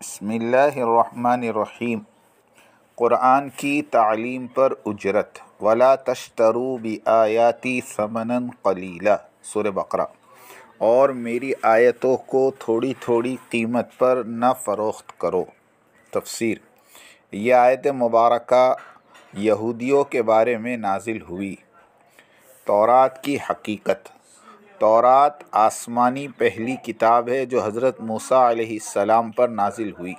بسم اللہ الرحمن الرحیم۔ قرآن کی تعلیم پر اجرت ولا تشتروا بآیاتی ثمنا قلیلا، سورہ بقرہ۔ اور میری آیتوں کو تھوڑی تھوڑی قیمت پر نہ فروخت کرو۔ تفسیر: یہ آیت مبارکہ یہودیوں کے بارے میں نازل ہوئی۔ تورات کی حقیقت: تورات آسمانی پہلی کتاب ہے جو حضرت موسیٰ علیہ السلام پر نازل ہوئی۔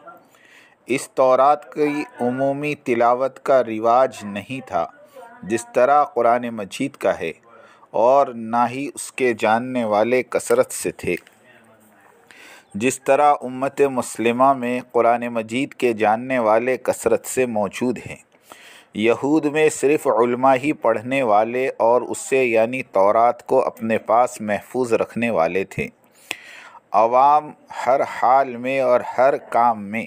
اس تورات کی عمومی تلاوت کا رواج نہیں تھا جس طرح قرآن مجید کا ہے، اور نہ ہی اس کے جاننے والے کثرت سے تھے۔ جس طرح امت مسلمہ میں قرآن مجید کے جاننے والے کثرت سے موجود ہیں، یہود میں صرف علماء ہی پڑھنے والے اور اس سے یعنی تورات کو اپنے پاس محفوظ رکھنے والے تھے۔ عوام ہر حال میں اور ہر کام میں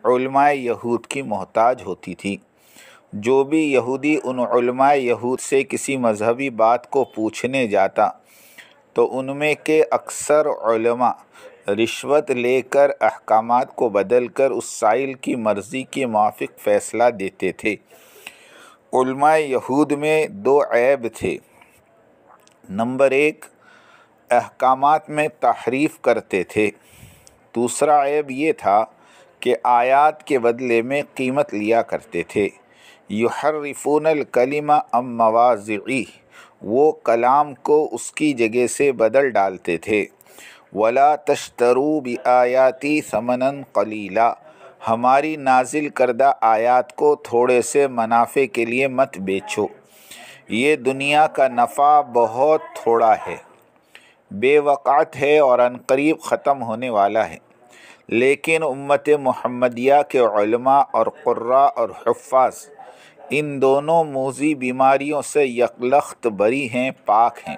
علماء یہود کی محتاج ہوتی تھی۔ جو بھی یہودی ان علماء یہود سے کسی مذہبی بات کو پوچھنے جاتا تو ان میں کے اکثر علماء رشوت لے کر احکامات کو بدل کر اس سائل کی مرضی کے موافق فیصلہ دیتے تھے۔ علماء یہود میں دو عیب تھے۔ نمبر 1، احکامات میں تحریف کرتے تھے۔ دوسرا عیب یہ تھا کہ آیات کے بدلے میں قیمت لیا کرتے تھے۔ یحرفون الکلم عن مواضعہ، وہ کلام کو اس کی جگہ سے بدل ڈالتے تھے۔ ولا تشتروا بآیاتی ثمنا قلیلا، ہماری نازل کردہ آیات کو تھوڑے سے منافع کے لیے مت بیچو، یہ دنیا کا نفع بہت تھوڑا ہے، بے وقعت ہے اور عنقریب ختم ہونے والا ہے۔ لیکن امت محمدیہ کے علماء اور قراء اور حفاظ ان دونوں موذی بیماریوں سے یکلخت بری ہیں، پاک ہیں۔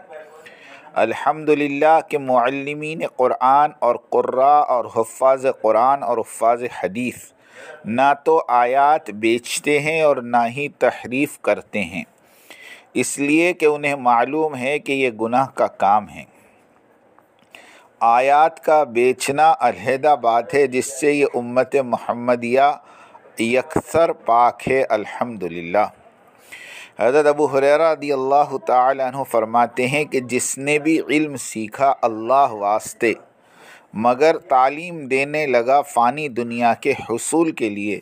الحمدللہ کہ معلمین قرآن اور قراء اور حفاظ قرآن اور حفاظ حدیث نہ تو آیات بیچتے ہیں اور نہ ہی تحریف کرتے ہیں، اس لیے کہ انہیں معلوم ہے کہ یہ گناہ کا کام ہے۔ آیات کا بیچنا علیحدہ بات ہے جس سے یہ امت محمدیہ یکسر پاک ہے، الحمدللہ۔ حضرت ابو ہریرہ رضی اللہ تعالی عنہ فرماتے ہیں کہ جس نے بھی علم سیکھا اللہ واسطے مگر تعلیم دینے لگا فانی دنیا کے حصول کے لیے،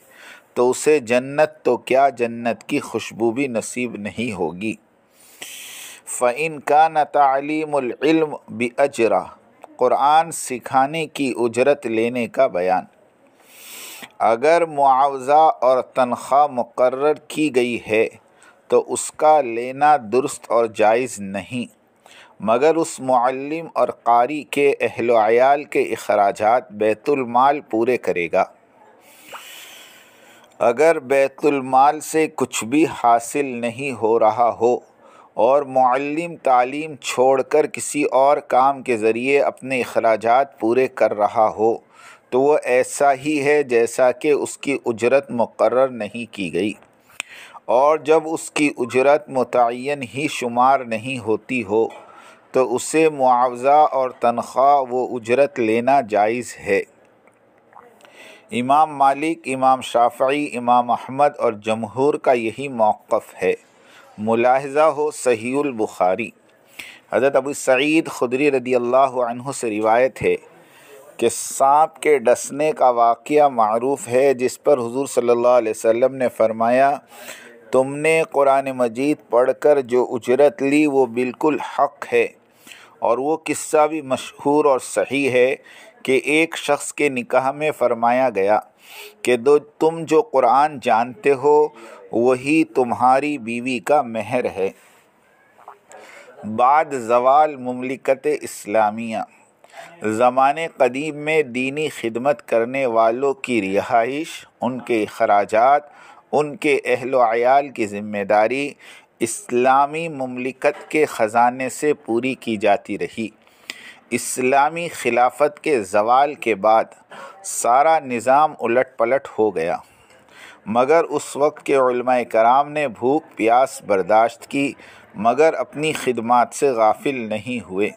تو اسے جنت تو کیا جنت کی خوشبو بھی نصیب نہیں ہوگی۔ فَإِنْ كَانَ تَعْلِيمُ الْعِلْمِ بِأَجْرٍ، قرآن سکھانے کی اجرت لینے کا بیان۔ اگر معاوضہ اور تنخواہ مقرر کی گئی ہے تو اس کا لینا درست اور جائز نہیں، مگر اس معلم اور قاری کے اہل و عیال کے اخراجات بیت المال پورے کرے گا۔ اگر بیت المال سے کچھ بھی حاصل نہیں ہو رہا ہو اور معلم تعلیم چھوڑ کر کسی اور کام کے ذریعے اپنے اخراجات پورے کر رہا ہو تو وہ ایسا ہی ہے جیسا کہ اس کی اجرت مقرر نہیں کی گئی، اور جب اس کی اجرت متعین ہی شمار نہیں ہوتی ہو تو اسے معاوضہ اور تنخواہ و اجرت لینا جائز ہے۔ امام مالک، امام شافعی، امام احمد اور جمہور کا یہی موقف ہے۔ ملاحظہ ہو صحیح البخاری۔ حضرت ابو سعید خدری رضی اللہ عنہ سے روایت ہے کہ سانپ کے ڈسنے کا واقعہ معروف ہے، جس پر حضور صلی اللہ علیہ وسلم نے فرمایا، تم نے قرآن مجید پڑھ کر جو اجرت لی وہ بالکل حق ہے۔ اور وہ قصہ بھی مشہور اور صحیح ہے کہ ایک شخص کے نکاح میں فرمایا گیا کہ تم جو قرآن جانتے ہو وہی تمہاری بیوی کا مہر ہے۔ بعد زوال مملکت اسلامیہ، زمانے قدیم میں دینی خدمت کرنے والوں کی رہائش، ان کے اخراجات، ان کے اہل و عیال کی ذمہ داری اسلامی مملکت کے خزانے سے پوری کی جاتی رہی۔ اسلامی خلافت کے زوال کے بعد سارا نظام الٹ پلٹ ہو گیا، مگر اس وقت کے علماء کرام نے بھوک پیاس برداشت کی مگر اپنی خدمات سے غافل نہیں ہوئے۔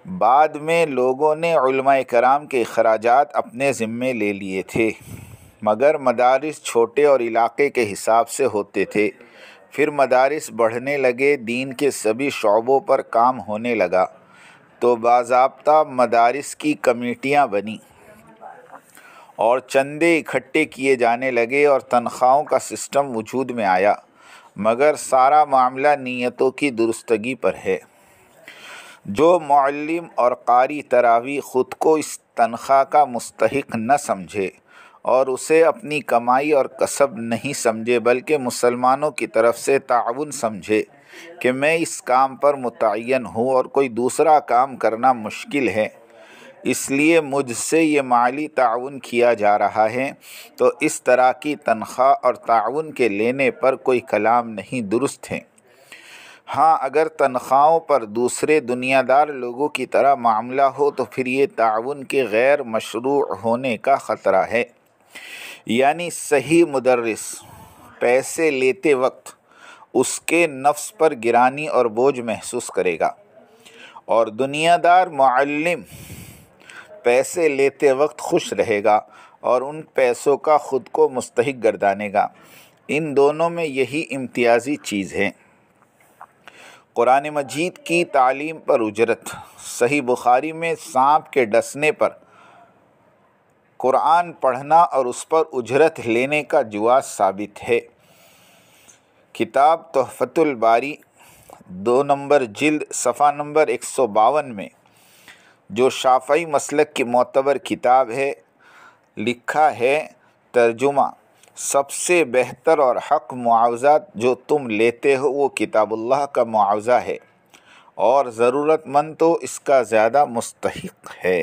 بعد میں لوگوں نے علماء کرام کے اخراجات اپنے ذمے لے لیے تھے، مگر مدارس چھوٹے اور علاقے کے حساب سے ہوتے تھے۔ پھر مدارس بڑھنے لگے، دین کے سبھی شعبوں پر کام ہونے لگا، تو باضابطہ مدارس کی کمیٹیاں بنیں اور چندے اکٹھے کیے جانے لگے اور تنخواہوں کا سسٹم وجود میں آیا، مگر سارا معاملہ نیتوں کی درستگی پر ہے۔ جو معلم اور قاری تراویح خود کو اس تنخواہ کا مستحق نہ سمجھے اور اسے اپنی کمائی اور کسب نہیں سمجھے، بلکہ مسلمانوں کی طرف سے تعاون سمجھے کہ میں اس کام پر متعین ہوں اور کوئی دوسرا کام کرنا مشکل ہے، اس لیے مجھ سے یہ مالی تعاون کیا جا رہا ہے، تو اس طرح کی تنخواہ اور تعاون کے لینے پر کوئی کلام نہیں درست ہے۔ ہاں، اگر تنخواہوں پر دوسرے دنیا دار لوگوں کی طرح معاملہ ہو تو پھر یہ تعاون کے غیر مشروع ہونے کا خطرہ ہے، یعنی صحیح مدرس پیسے لیتے وقت اس کے نفس پر گرانی اور بوجھ محسوس کرے گا، اور دنیا دار معلم پیسے لیتے وقت خوش رہے گا اور ان پیسوں کا خود کو مستحق گردانے گا۔ ان دونوں میں یہی امتیازی چیز ہے۔ قرآن مجید کی تعلیم پر اجرت۔ صحیح بخاری میں سانپ کے ڈسنے پر قرآن پڑھنا اور اس پر اجرت لینے کا جواز ثابت ہے۔ کتاب تحفۃ الباری 2 نمبر جلد صفحہ نمبر 152 میں، جو شافعی مسلک کی معتبر کتاب ہے، لکھا ہے ترجمہ: سب سے بہتر اور حق معاوضہ جو تم لیتے ہو وہ کتاب اللہ کا معاوضہ ہے، اور ضرورت مند تو اس کا زیادہ مستحق ہے۔